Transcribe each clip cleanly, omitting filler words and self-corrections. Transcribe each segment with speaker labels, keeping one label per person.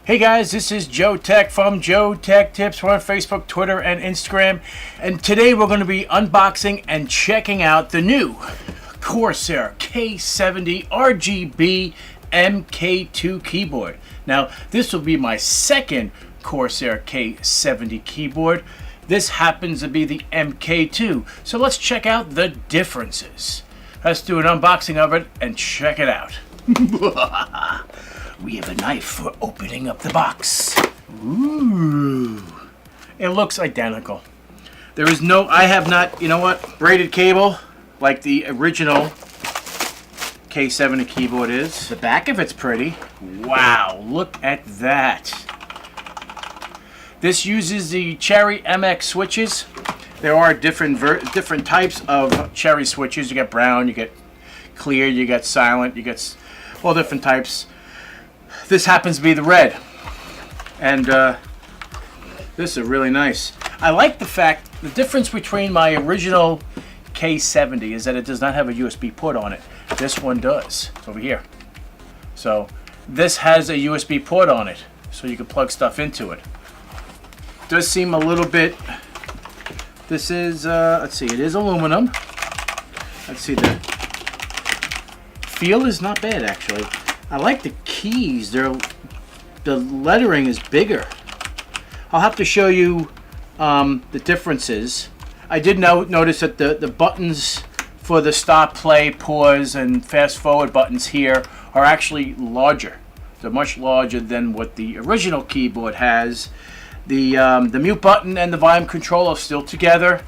Speaker 1: Hey guys, this is Joe Tech from JoeteckTips. We're on Facebook, Twitter, and Instagram. And today we're going to be unboxing and checking out the new Corsair K70 RGB MK2 keyboard. Now, this will be my second Corsair K70 keyboard. This happens to be the MK2. So let's check out the differences. Let's do an unboxing of it and check it out. We have a knife for opening up the box. Ooh. It looks identical. There is no, I have not, you know what, braided cable like the original K70 keyboard is. The back of it's pretty. Wow, look at that. This uses the Cherry MX switches. There are different types of Cherry switches. You get brown, you get clear, you get silent, you get all different types. This happens to be the red, and this is really nice. I like the fact, the difference between my original K70 is that it does not have a USB port on it. This one does. It's over here. So this has a USB port on it, so you can plug stuff into it. Does seem a little bit, this is, let's see, it is aluminum. Let's see, the feel is not bad actually. I like the keys. The lettering is bigger. I'll have to show you the differences. I did notice that the buttons for the stop, play, pause, and fast forward buttons here are actually larger. They're much larger than what the original keyboard has. The mute button and the volume control are still together.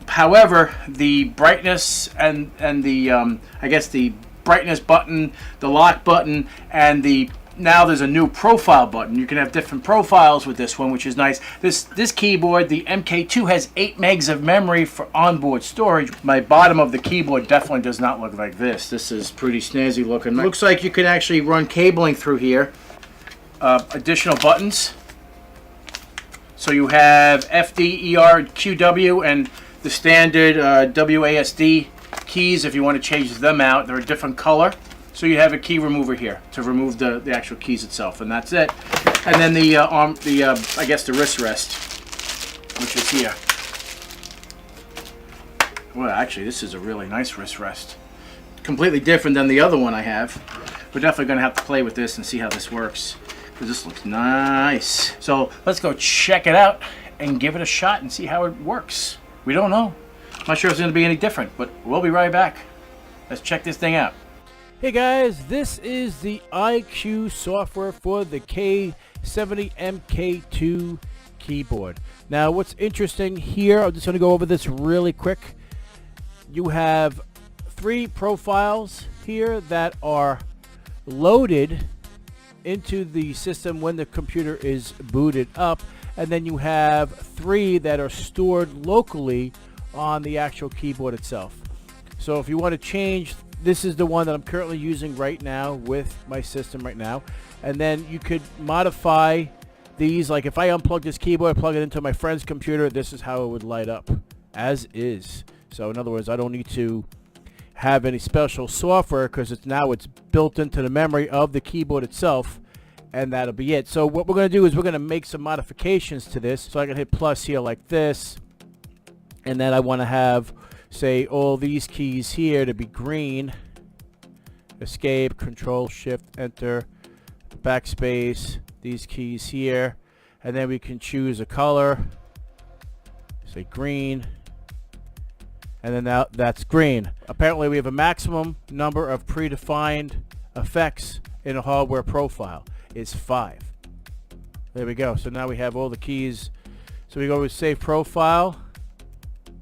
Speaker 1: However, the brightness and the I guess the brightness button, the lock button, and now there's a new profile button. You can have different profiles with this one, which is nice. This keyboard, the MK2, has 8 megs of memory for onboard storage. My bottom of the keyboard definitely does not look like this. This is pretty snazzy looking. Looks like you can actually run cabling through here. Additional buttons. So you have FD, ER, QW, and the standard WASD keys if you want to change them out. They're a different color. So you have a key remover here to remove the actual keys itself, and that's it. And then the I guess the wrist rest, which is here. Well, actually, this is a really nice wrist rest. Completely different than the other one I have. We're definitely going to have to play with this and see how this works, because this looks nice. So let's go check it out and give it a shot and see how it works. We don't know. I'm not sure it's going to be any different, but we'll be right back. Let's check this thing out. Hey guys, this is the iCUE software for the K70 MK2 keyboard. Now what's interesting here, I'm just going to go over this really quick. You have 3 profiles here that are loaded into the system when the computer is booted up, and then you have 3 that are stored locally on the actual keyboard itself. So if you want to change, this is the one that I'm currently using right now with my system right now, and then you could modify these. Like if I unplug this keyboard, plug it into my friend's computer, this is how it would light up as is. So in other words, I don't need to have any special software, because it's built into the memory of the keyboard itself, and that'll be it. So what we're going to do is we're going to make some modifications to this. So I can hit plus here like this, and then I want to have, say, all these keys here to be green. Escape, Control, Shift, Enter, backspace, these keys here, and then we can choose a color, say green, and then now that's green. Apparently we have a maximum number of predefined effects in a hardware profile is 5. There we go. So now we have all the keys. So we go with Save Profile,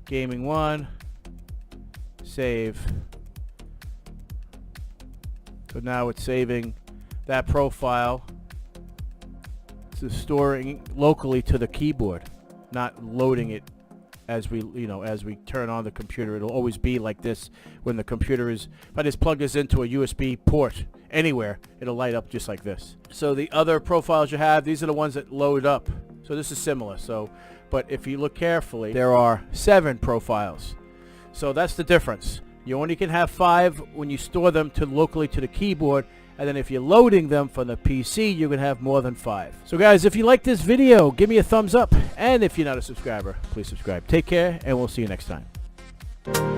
Speaker 1: Gaming 1, Save. So now it's saving that profile to storing locally to the keyboard, not loading it as we turn on the computer. It'll always be like this when the computer is, if I just plug this into a USB port anywhere, it'll light up just like this. So the other profiles you have, these are the ones that load up. So this is similar. So, but if you look carefully, there are 7 profiles. So that's the difference. You only can have 5 when you store them locally to the keyboard,
Speaker 2: And then if you're loading them from the PC, you can have more than 5. So guys, if you like this video, give me a thumbs up. And if you're not a subscriber, please subscribe. Take care, and we'll see you next time.